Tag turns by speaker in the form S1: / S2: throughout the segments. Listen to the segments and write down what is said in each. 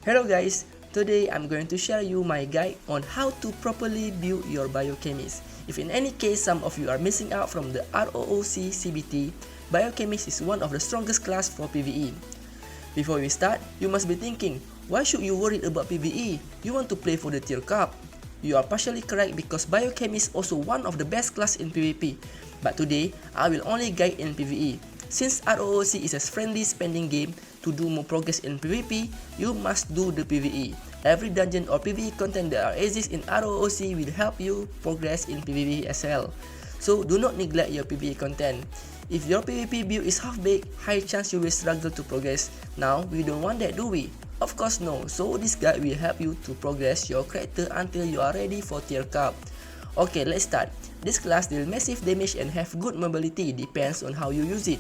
S1: Hello guys, today I'm going to share you my guide on how to properly build your Biochemist. If in any case some of you are missing out from the ROOC CBT, Biochemist is one of the strongest class for PvE. Before we start, you must be thinking, why should you worry about PvE? You want to play for the tier cup. You are partially correct because Biochemist is also one of the best class in PvP. But today, I will only guide in PvE. Since ROOC is a friendly spending game, to do more progress in PvP, you must do the PvE. Every dungeon or PvE content that exists in ROOC will help you progress in PvP as well. So do not neglect your PvE content. If your PvP build is half-baked, high chance you will struggle to progress. Now, we don't want that, do we? Of course no, so this guide will help you to progress your character until you are ready for tier cup. Okay, let's start. This class deals massive damage and have good mobility, depends on how you use it.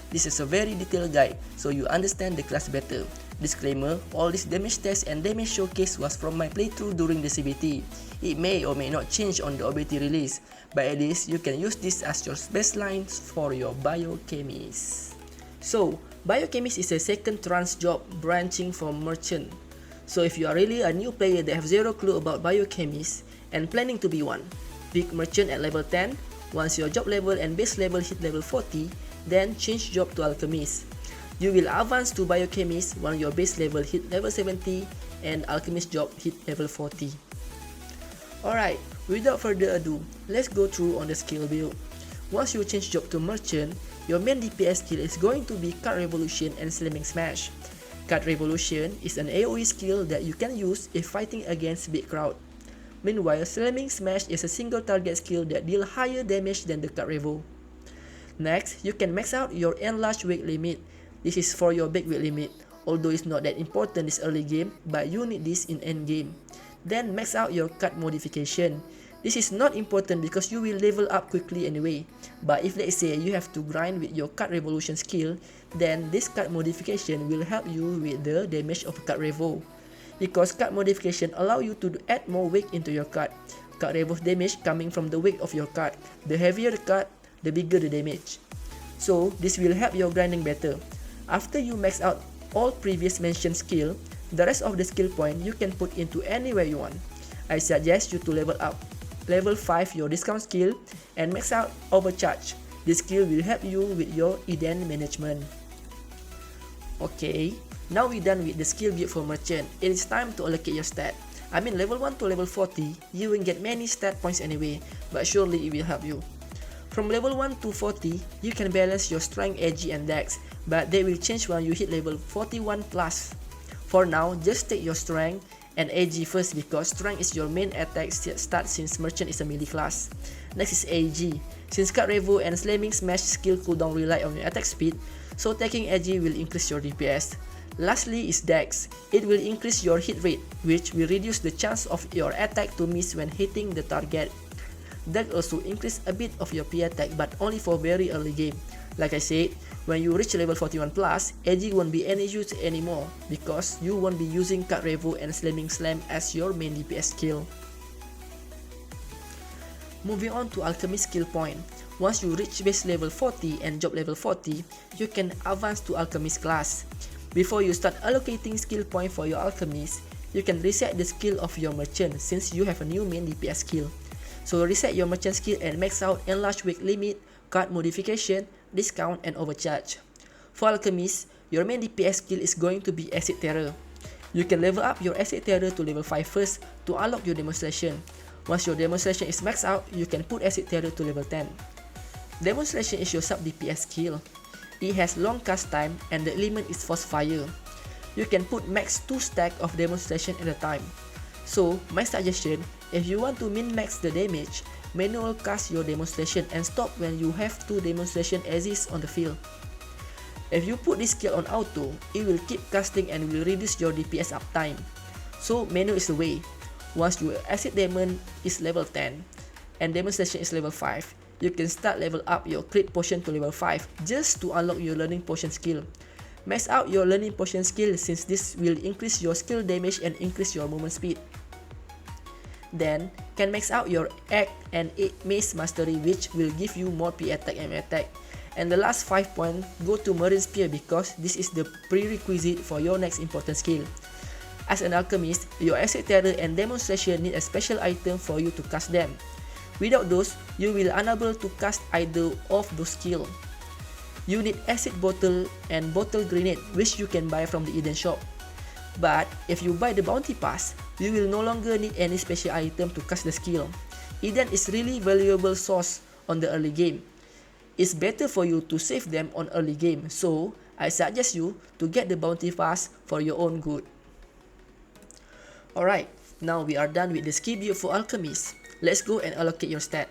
S1: This is a very detailed guide, so you understand the class better. Disclaimer, all this damage test and damage showcase was from my playthrough during the CBT. It may or may not change on the OBT release, but at least you can use this as your baseline for your Biochemist. So, Biochemist is a second trans job branching from Merchant. So if you are really a new player that have zero clue about Biochemist and planning to be one, pick Merchant at level 10. Once your job level and base level hit level 40, then change job to Alchemist. You will advance to Biochemist when your base level hit level 70 and Alchemist job hit level 40. Alright, without further ado, let's go through on the skill build. Once you change job to Merchant, your main DPS skill is going to be Card Revolution and Slamming Smash. Card Revolution is an AoE skill that you can use if fighting against big crowd. Meanwhile, Slamming Smash is a single target skill that deals higher damage than the Card Revo. Next, you can max out your enlarged weight limit. This is for your big weight limit, although it's not that important this early game, but you need this in end game. Then max out your card modification. This is not important because you will level up quickly anyway, but if let's say you have to grind with your card revolution skill, then this card modification will help you with the damage of card revo. Because card modification allow you to add more weight into your card. Card revo damage coming from the weight of your card. The heavier the card, the bigger the damage. So this will help your grinding better. After you max out all previous mentioned skill, the rest of the skill point you can put into anywhere you want. I suggest you to level up. Level 5 your discount skill and max out overcharge. This skill will help you with your Eden management. Okay, now we're done with the skill build for Merchant. It is time to allocate your stat. I mean level 1 to level 40, you will get many stat points anyway, but surely it will help you. From level 1 to 40, you can balance your strength, ag and dex, but they will change when you hit level 41 plus. For now, just take your strength and ag first because strength is your main attack start since Merchant is a melee class. Next is ag. Since Card Revo and Slamming Smash skill cooldown rely on your attack speed, so taking ag will increase your DPS. Lastly is dex. It will increase your hit rate, which will reduce the chance of your attack to miss when hitting the target. That also increase a bit of your P attack, but only for very early game. Like I said, when you reach level 41 plus, AG won't be any use anymore because you won't be using Card Revo and Slamming Slam as your main DPS skill. Moving on to Alchemist skill point. Once you reach base level 40 and job level 40, you can advance to Alchemist class. Before you start allocating skill point for your Alchemist, you can reset the skill of your Merchant since you have a new main DPS skill. So reset your Merchant skill and max out enlarged weight limit, card modification, discount and overcharge. For Alchemist, your main DPS skill is going to be Acid Terror. You can level up your Acid Terror to level 5 first to unlock your Demonstration. Once your Demonstration is maxed out, you can put Acid Terror to level 10. Demonstration is your sub DPS skill. It has long cast time and the element is Force Fire. You can put max 2 stack of Demonstration at a time. So, my suggestion, if you want to min-max the damage, manual cast your Demonstration and stop when you have 2 Demonstration exist on the field. If you put this skill on auto, it will keep casting and will reduce your DPS uptime. So, manual is the way. Once your Acid Demon is level 10 and Demonstration is level 5, you can start level up your Crit Potion to level 5 just to unlock your Learning Potion skill. Max out your Learning Potion skill since this will increase your skill damage and increase your movement speed. Then, can max out your Act and Mace Mastery, which will give you more P attack and attack. And the last 5 points go to Marine Spear because this is the prerequisite for your next important skill. As an alchemist, your acid terror and demonstration need a special item for you to cast them. Without those, you will unable to cast either of those skills. You need acid bottle and bottle grenade, which you can buy from the Eden shop. But if you buy the bounty pass, you will no longer need any special item to cast the skill. Eden is really valuable source on the early game. It's better for you to save them on early game, so I suggest you to get the bounty pass for your own good. Alright, now we are done with the skill build for Alchemist. Let's go and allocate your stat.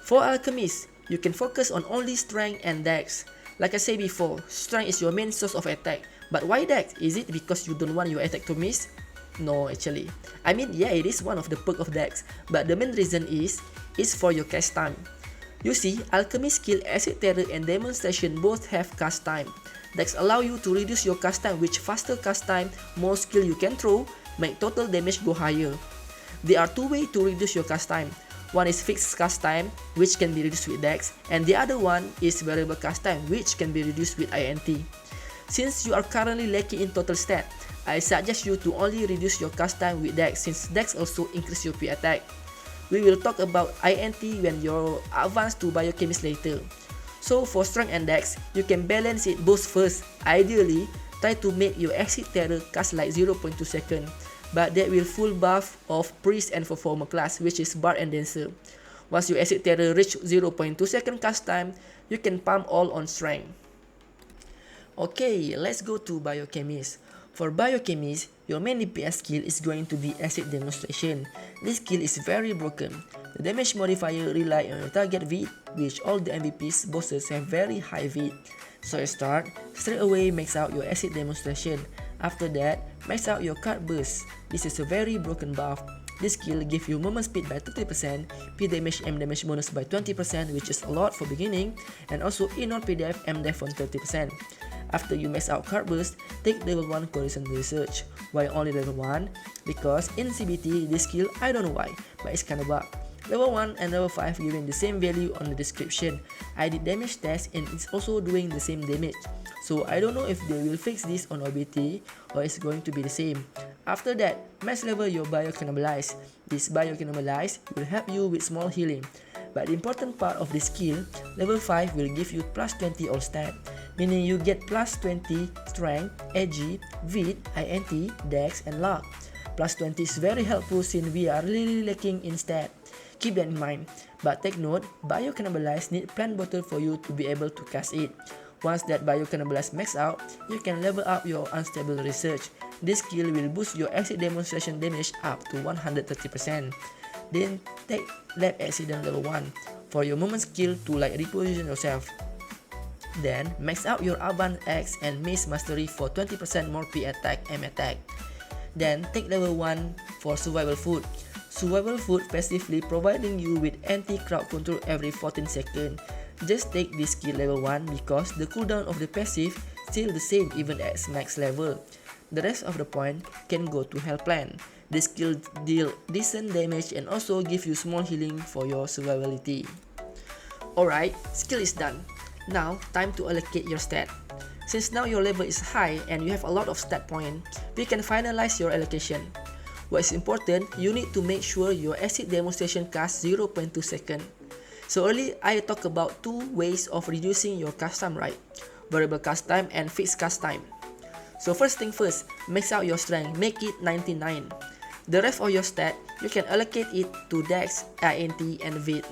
S1: For Alchemist, you can focus on only strength and dex. Like I said before, strength is your main source of attack. But why dex? Is it because you don't want your attack to miss? No, actually. I mean, yeah, it is one of the perks of dex, but the main reason is for your cast time. You see, Alchemist skill Acid Terror and Demonstration both have cast time. Dex allow you to reduce your cast time, which faster cast time, more skill you can throw, make total damage go higher. There are two ways to reduce your cast time. One is fixed cast time, which can be reduced with Dex, and the other one is variable cast time, which can be reduced with INT. Since you are currently lacking in total stat, I suggest you to only reduce your cast time with Dex, since Dex also increase your P attack. We will talk about INT when you advance to Biochemist later. So for Strength and Dex, you can balance it both first. Ideally, try to make your Acid Terror cast like 0.2 seconds, but that will full buff of Priest and Performer class, which is Bard and Dancer. Once your Acid Terror reach 0.2 second cast time, you can pump all on Strength. Okay, let's go to Biochemist. For Biochemist, your main DPS skill is going to be Acid Demonstration. This skill is very broken. The damage modifier rely on your target VID, which all the MVPs bosses have very high VID. So start, straight away max out your Acid Demonstration. After that, max out your card burst. This is a very broken buff. This skill gives you movement speed by 30%, P damage M damage bonus by 20%, which is a lot for beginning, and also ignore PDF M def on 30%. After you max out card burst, take level 1 Correlation Research. Why only level 1? Because in CBT, this skill, I don't know why, but it's kinda bug. Level 1 and level 5 giving the same value on the description. I did damage test and it's also doing the same damage. So I don't know if they will fix this on OBT or it's going to be the same. After that, max level your Biocannibalize. This Biocannibalize will help you with small healing. But the important part of this skill, level 5 will give you plus 20 all stat, meaning you get plus 20 strength, AG, VID, INT, Dex, and luck. Plus 20 is very helpful since we are really lacking in stat. Keep that in mind. But take note, Biocannibalize need plant bottle for you to be able to cast it. Once that Biocannibalize max out, you can level up your Unstable Research. This skill will boost your Acid Demonstration damage up to 130%. Then take Lab Accident level 1 for your movement skill to like reposition yourself. Then max out your Avant X and Mace Mastery for 20% more P attack M attack. Then take level 1 for Survival Food. Survival Food passively providing you with anti-crowd control every 14 seconds. Just take this skill level 1 because the cooldown of the passive still the same even at max level. The rest of the point can go to Hell Plan. This skill deal decent damage and also give you small healing for your survivability. Alright, skill is done. Now, time to allocate your stat. Since now your level is high and you have a lot of stat points, we can finalize your allocation. What is important, you need to make sure your Acid Demonstration cast 0.2 second. So earlier, I talked about two ways of reducing your cast time, right? Variable cast time and fixed cast time. So first thing first, max out your strength, make it 99. The rest of your stat, you can allocate it to Dex, INT, and VID.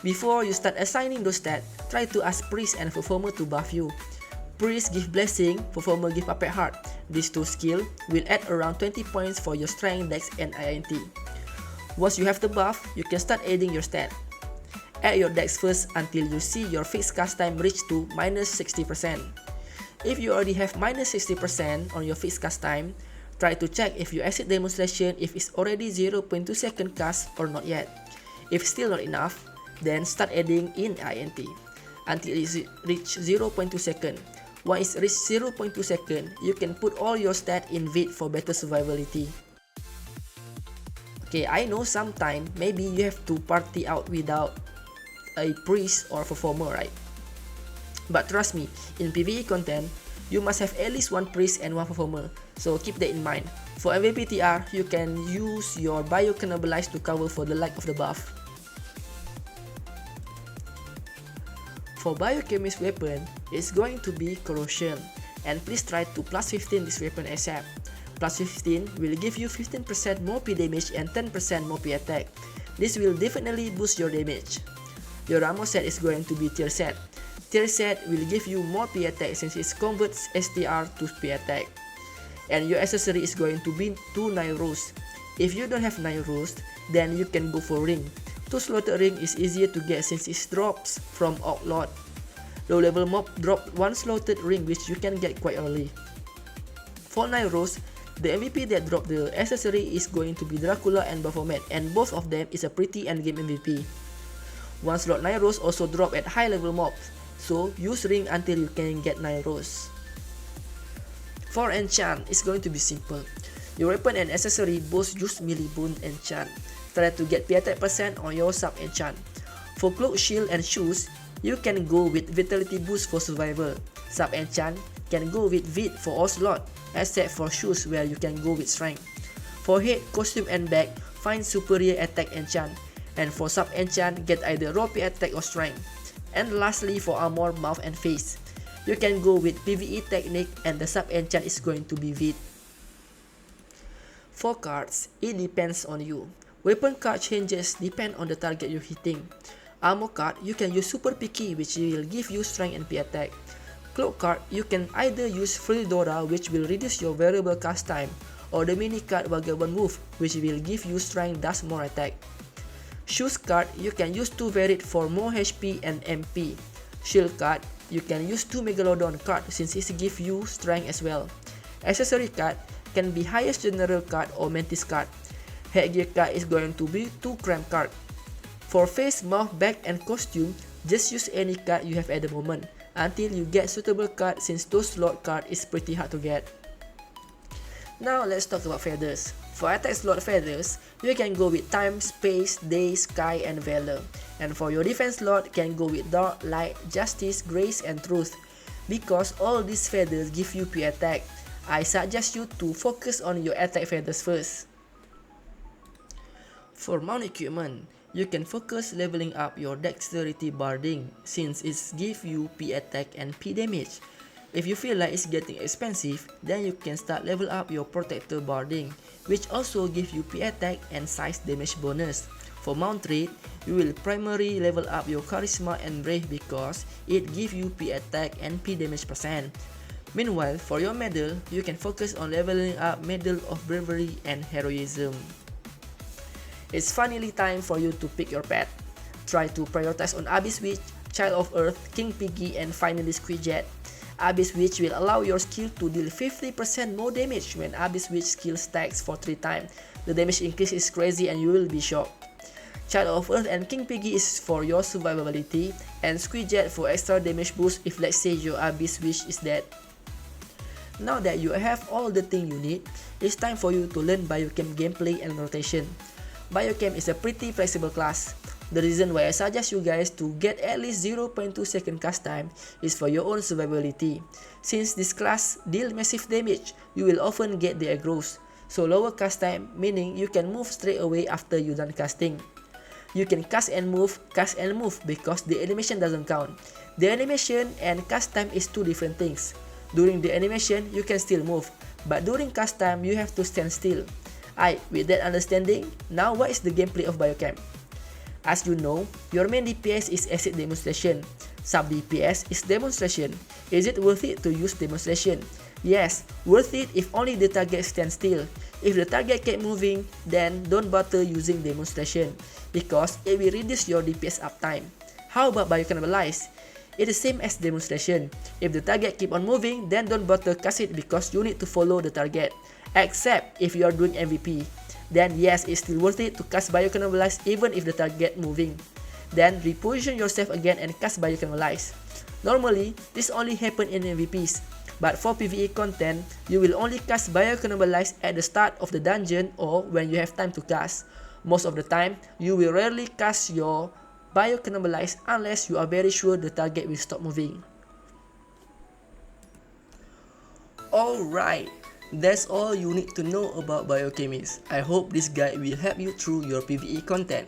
S1: Before you start assigning those stats, try to ask Priest and Performer to buff you. Priest give Blessing, Performer give Puppet Heart. These two skills will add around 20 points for your Strength, Dex, and INT. Once you have the buff, you can start adding your stat. Add your Dex first until you see your fixed cast time reach to minus 60%. If you already have minus 60% on your fixed cast time, try to check if your Acid Demonstration if it's already 0.2 second cast or not yet. If still not enough, then start adding in INT until it reach 0.2 second. Once it reach 0.2 second, you can put all your stat in VID for better survivability. Okay, I know sometimes maybe you have to party out without a Priest or Performer, right? But trust me, in PvE content, you must have at least one priest and one performer, so keep that in mind. For MVP TR, you can use your Biocannibalize to cover for the lack of the buff. For Biochemist weapon, it's going to be Corrosion, and please try to plus 15 this weapon ASAP. Plus 15 will give you 15% more P damage and 10% more P attack. This will definitely boost your damage. Your ammo set is going to be tier set. Tier set will give you more P attack since it converts STR to P attack. And your accessory is going to be 2 9 rows. If you don't have 9 rows, then you can go for ring. 2 slotted ring is easier to get since it drops from Outlawed. Low level mob drop 1 slotted ring which you can get quite early. For 9 rows, the MVP that dropped the accessory is going to be Dracula and Baphomet, and both of them is a pretty endgame MVP. 1 slot 9 rows also drop at high level mobs, so use ring until you can get 9 rows. For enchant, it's going to be simple. Your weapon and accessory both use melee boon enchant. Try to get P attack percent on your sub enchant. For cloak, shield, and shoes, you can go with vitality boost for survival. Sub enchant can go with Vit for all slot, except for shoes where you can go with strength. For head, costume, and bag, find superior attack enchant. And for sub enchant, get either raw P attack or strength. And lastly, for armor, mouth, and face, you can go with PvE technique, and the sub enchant is going to be Vit. For cards, it depends on you. Weapon card changes depend on the target you're hitting. Armor card, you can use Super Picky which will give you strength and P attack. Cloak card, you can either use Freedora which will reduce your variable cast time, or the mini card Vagabond Wolf which will give you strength thus more attack. Shoes card, you can use 2 Varied for more HP and MP. Shield card, you can use 2 Megalodon card since it gives you strength as well. Accessory card can be highest general card or mantis card. Headgear card is going to be 2 cram card. For face, mouth, back, and costume, just use any card you have at the moment until you get suitable card since those slot card is pretty hard to get. Now let's talk about feathers. For attack slot feathers, you can go with time, space, day, sky, and valor. And for your defense slot, can go with dark, light, justice, grace, and truth. Because all these feathers give you P attack, I suggest you to focus on your attack feathers first. For mount equipment, you can focus leveling up your dexterity barding since it gives you P attack and P damage. If you feel like it's getting expensive, then you can start level up your protector barding, which also gives you P attack and size damage bonus. For mount trait, you will primarily level up your charisma and brave because it gives you P attack and P damage percent. Meanwhile, for your medal, you can focus on leveling up Medal of Bravery and Heroism. It's finally time for you to pick your pet. Try to prioritize on Abyss Witch, Child of Earth, King Piggy, and finally Squidjet. Abyss Witch will allow your skill to deal 50% more damage when Abyss Witch skill stacks for 3 times. The damage increase is crazy and you will be shocked. Child of Earth and King Piggy is for your survivability, and Squidjet for extra damage boost if let's say your Abyss Witch is dead. Now that you have all the things you need, it's time for you to learn Biochem gameplay and rotation. Biochem is a pretty flexible class. The reason why I suggest you guys to get at least 0.2 second cast time is for your own survivability. Since this class deals massive damage, you will often get the aggroes. So lower cast time meaning you can move straight away after you done casting. You can cast and move because the animation doesn't count. The animation and cast time is 2 different things. During the animation, you can still move, but during cast time, you have to stand still. With that understanding, now what is the gameplay of Biochem? As you know, your main DPS is acid demonstration. Sub DPS is demonstration. Is it worth it to use demonstration? Yes, worth it if only the target stands still. If the target keep moving, then don't bother using demonstration because it will reduce your DPS uptime. How about Biocannibalize? It is same as demonstration. If the target keep on moving, then don't bother cast it because you need to follow the target. Except if you are doing MVP. Then yes, it's still worth it to cast Biocannibalize even if the target moving. Then reposition yourself again and cast Biocannibalize. Normally, this only happen in MVPs. But for PvE content, you will only cast Biocannibalize at the start of the dungeon or when you have time to cast. Most of the time, you will rarely cast your Biocannibalize unless you are very sure the target will stop moving. Alright, that's all you need to know about Biochemist. I hope this guide will help you through your PvE content.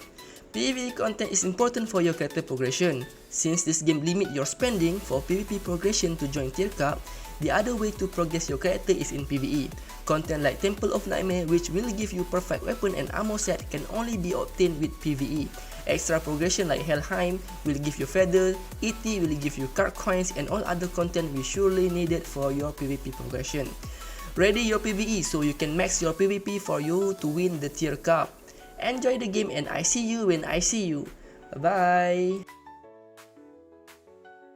S1: PvE content is important for your character progression. Since this game limit your spending for PvP progression to join tier cup, the other way to progress your character is in PvE. Content like Temple of Nightmare, which will give you perfect weapon and armor set, can only be obtained with PvE. Extra progression like Helheim will give you feather, ET will give you card coins, and all other content will surely needed for your PvP progression. Ready your PvE so you can max your PvP for you to win the tier cup. Enjoy the game and I see you when I see you. Bye bye.